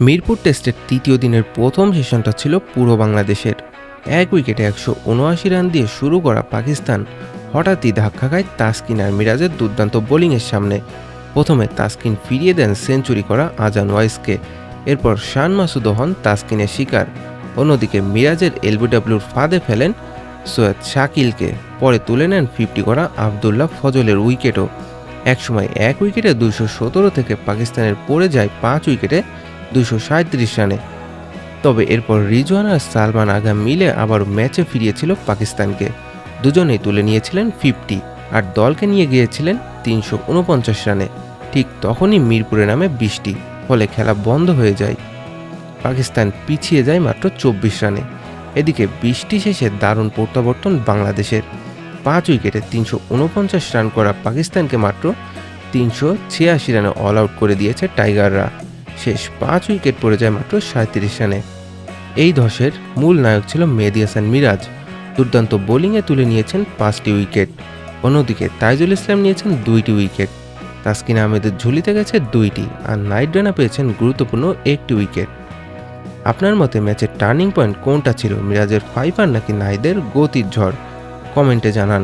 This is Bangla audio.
মিরপুর টেস্টের তৃতীয় দিনের প্রথম সেশনটা ছিল পুরো বাংলাদেশের। এক উইকেটে ১৭৯ রান দিয়ে শুরু করা পাকিস্তান হঠাৎই ধাক্কা খায় তাসকিন আর মিরাজের দুর্দান্ত বোলিংয়ের সামনে। প্রথমে তাসকিন ফিরিয়ে দেন সেঞ্চুরি করা আজান ওয়াইসকে, এরপর শান মাসুদও হন তাসকিনের শিকার। অন্যদিকে মিরাজের এলবিডব্লিউর ফাঁদে ফেলেন সৈয়দ শাকিলকে, পরে তুলে নেন 50 করা আবদুল্লাহ ফজলের উইকেটও। একসময় এক উইকেটে ২১৭ থেকে পাকিস্তানের পড়ে যায় 5 উইকেটে ২৩৭ রানে। তবে এরপর রিজওয়ান আর সালমান আগা মিলে আবার ম্যাচে ফিরিয়েছিল পাকিস্তানকে। দুজনেই তুলে নিয়েছিলেন 50 আর দলকে নিয়ে গিয়েছিলেন ৩৪৯ রানে। ঠিক তখনই মিরপুরে নামে বৃষ্টি, ফলে খেলা বন্ধ হয়ে যায়। পাকিস্তান পিছিয়ে যায় মাত্র ২৪ রানে। এদিকে বৃষ্টি শেষে দারুণ প্রত্যাবর্তন বাংলাদেশের। 5 উইকেটে ৩৪৯ রান করা পাকিস্তানকে মাত্র ৩৮৬ রানে অল আউট করে দিয়েছে টাইগাররা। শেষ 5 উইকেট পড়ে যায় মাত্র ৩৭ রানে। এই ধসের মূল নায়ক ছিল মেহেদী হাসান মিরাজ। দুর্দান্ত বোলিংয়ে তুলে নিয়েছেন 5টি উইকেট। অন্যদিকে তাইজুল ইসলাম নিয়েছেন 2টি উইকেট। তাসকিন আহমেদের ঝুলিতে গেছে 2টি, আর নাইট রানা পেয়েছেন গুরুত্বপূর্ণ 1টি উইকেট। আপনার মতে ম্যাচের টার্নিং পয়েন্ট কোনটা ছিল, মিরাজের 5 নাকি নাহিদের গতির ঝড়? কমেন্টে জানান।